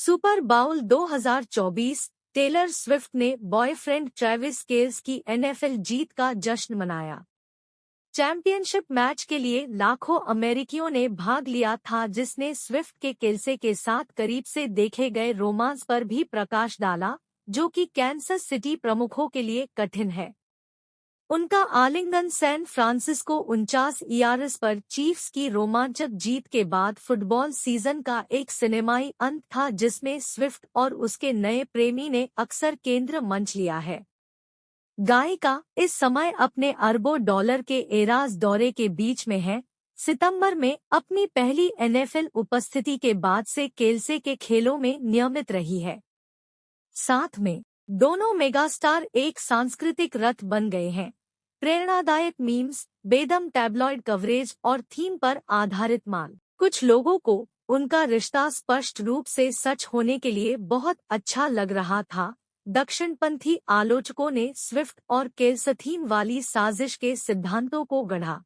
Super bowl 2024 Taylor Swift ने boyfriend Travis केल्स की NFL जीत का जश्न मनाया। चैंपियनशिप मैच के लिए लाखों अमेरिकियों ने भाग लिया था, जिसने स्विफ्ट के केल्से के साथ करीब से देखे गए रोमांस पर भी प्रकाश डाला, जो कि कैंसस सिटी प्रमुखों के लिए कठिन है। उनका आलिंगन सैन फ्रांसिस्को 49 यार्ड्स पर चीफ्स की रोमांचक जीत के बाद फुटबॉल सीजन का एक सिनेमाई अंत था, जिसमें स्विफ्ट और उसके नए प्रेमी ने अक्सर केंद्र मंच लिया है। गायिका इस समय अपने अरबों डॉलर के एराज दौरे के बीच में है। सितंबर में अपनी पहली एनएफएल उपस्थिति के बाद से केल्से के खेलों में नियमित रही है। साथ में दोनों मेगास्टार एक सांस्कृतिक रथ बन गए हैं। प्रेरणादायक मीम्स, बेदम टैबलॉइड कवरेज और थीम पर आधारित माल। कुछ लोगों को उनका रिश्ता स्पष्ट रूप से सच होने के लिए बहुत अच्छा लग रहा था। दक्षिणपंथी आलोचकों ने स्विफ्ट और केल्स थीम वाली साजिश के सिद्धांतों को गढ़ा।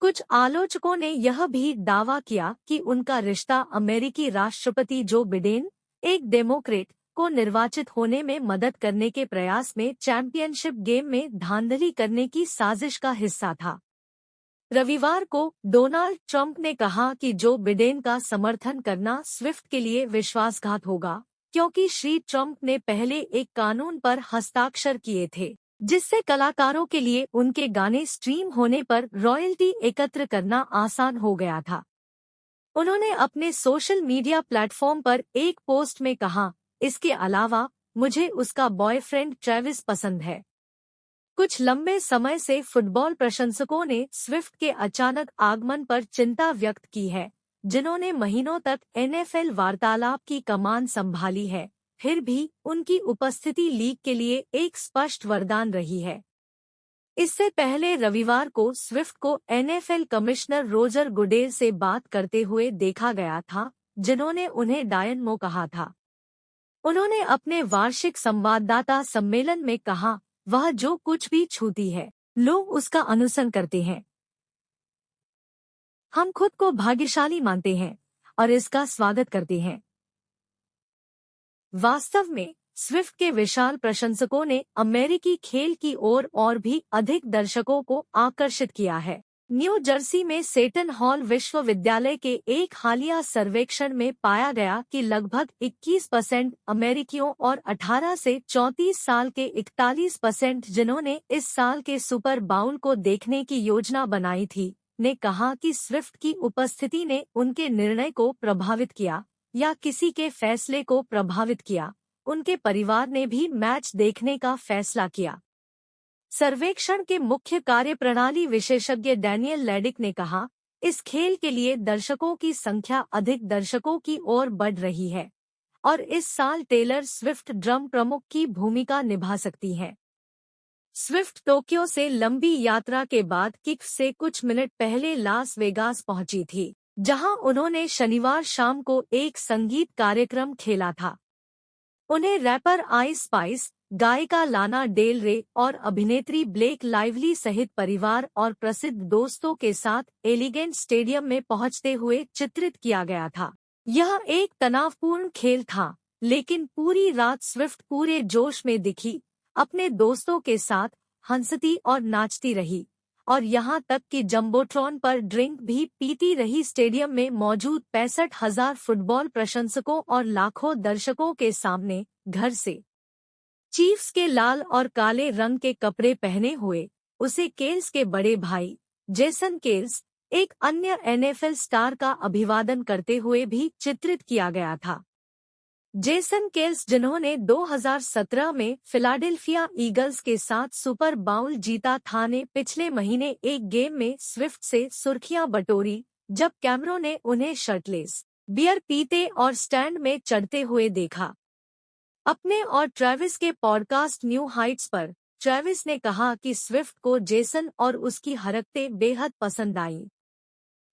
कुछ आलोचकों ने यह भी दावा किया कि उनका रिश्ता अमेरिकी राष्ट्रपति जो बिडेन, एक डेमोक्रेट, को निर्वाचित होने में मदद करने के प्रयास में चैंपियनशिप गेम में धांधली करने की साजिश का हिस्सा था। रविवार को डोनाल्ड ट्रंप ने कहा कि जो बिडेन का समर्थन करना स्विफ्ट के लिए विश्वासघात होगा, क्योंकि श्री ट्रंप ने पहले एक कानून पर हस्ताक्षर किए थे, जिससे कलाकारों के लिए उनके गाने स्ट्रीम होने पर रॉयल्टी एकत्र करना आसान हो गया था। उन्होंने अपने सोशल मीडिया प्लेटफॉर्म पर एक पोस्ट में कहा, इसके अलावा मुझे उसका बॉयफ्रेंड ट्रेविस पसंद है। कुछ लंबे समय से फुटबॉल प्रशंसकों ने स्विफ्ट के अचानक आगमन पर चिंता व्यक्त की है, जिन्होंने महीनों तक एनएफएल वार्तालाप की कमान संभाली है। फिर भी उनकी उपस्थिति लीग के लिए एक स्पष्ट वरदान रही है। इससे पहले रविवार को स्विफ्ट को एनएफएल कमिश्नर रोजर गुडेल से बात करते हुए देखा गया था, जिन्होंने उन्हें डायनमो कहा था। उन्होंने अपने वार्षिक संवाददाता सम्मेलन में कहा, वह जो कुछ भी छूती है, लोग उसका अनुसरण करते हैं। हम खुद को भाग्यशाली मानते हैं और इसका स्वागत करते हैं। वास्तव में स्विफ्ट के विशाल प्रशंसकों ने अमेरिकी खेल की ओर और भी अधिक दर्शकों को आकर्षित किया है। न्यू जर्सी में सेटन हॉल विश्वविद्यालय के एक हालिया सर्वेक्षण में पाया गया कि लगभग 21% अमेरिकियों और 18 से 34 साल के 41% जिन्होंने इस साल के सुपर बाउल को देखने की योजना बनाई थी, ने कहा कि स्विफ्ट की उपस्थिति ने उनके निर्णय को प्रभावित किया या किसी के फैसले को प्रभावित किया। उनके परिवार ने भी मैच देखने का फैसला किया। सर्वेक्षण के मुख्य कार्यप्रणाली विशेषज्ञ डैनियल लेडिक ने कहा, इस खेल के लिए दर्शकों की संख्या अधिक दर्शकों की ओर बढ़ रही है और इस साल टेलर स्विफ्ट ड्रम प्रमुख की भूमिका निभा सकती हैं। स्विफ्ट टोक्यो से लंबी यात्रा के बाद किक से कुछ मिनट पहले लास वेगास पहुंची थी, जहां उन्होंने शनिवार शाम को एक संगीत कार्यक्रम खेला था। उन्हें रैपर आइस स्पाइस, गायिका लाना डेल रे और अभिनेत्री ब्लेक लाइवली सहित परिवार और प्रसिद्ध दोस्तों के साथ एलिगेंट स्टेडियम में पहुंचते हुए चित्रित किया गया था। यह एक तनावपूर्ण खेल था, लेकिन पूरी रात स्विफ्ट पूरे जोश में दिखी, अपने दोस्तों के साथ हंसती और नाचती रही और यहाँ तक कि जंबोट्रॉन पर ड्रिंक भी पीती रही। स्टेडियम में मौजूद 65,000 फुटबॉल प्रशंसकों और लाखों दर्शकों के सामने घर से चीफ्स के लाल और काले रंग के कपड़े पहने हुए उसे केल्स के बड़े भाई जेसन केल्स, एक अन्य एनएफएल स्टार का अभिवादन करते हुए भी चित्रित किया गया था। जेसन केल्स, जिन्होंने 2017 में फिलाडेल्फिया ईगल्स के साथ सुपर बाउल जीता था, ने पिछले महीने एक गेम में स्विफ्ट से सुर्खियां बटोरी, जब कैमरों ने उन्हें शर्टलेस, बियर पीते और स्टैंड में चढ़ते हुए देखा। अपने और ट्रेविस के पॉडकास्ट न्यू हाइट्स पर ट्रेविस ने कहा कि स्विफ्ट को जेसन और उसकी हरकतें बेहद पसंद आईं।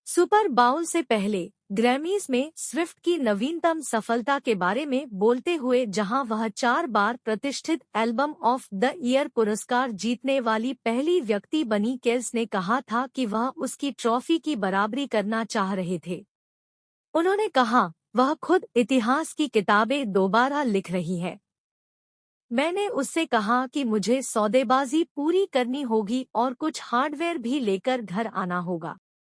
सुपर बाउल से पहले ग्रैमीज में स्विफ्ट की नवीनतम सफलता के बारे में बोलते हुए, जहां वह 4 बार प्रतिष्ठित एल्बम ऑफ द ईयर पुरस्कार जीतने वाली पहली व्यक्ति बनी, केल्स ने कहा था कि वह उसकी ट्रॉफी की बराबरी करना चाह रहे थे। उन्होंने कहा, वह खुद इतिहास की किताबें दोबारा लिख रही है। मैंने उससे कहा कि मुझे सौदेबाजी पूरी करनी होगी और कुछ हार्डवेयर भी लेकर घर आना होगा।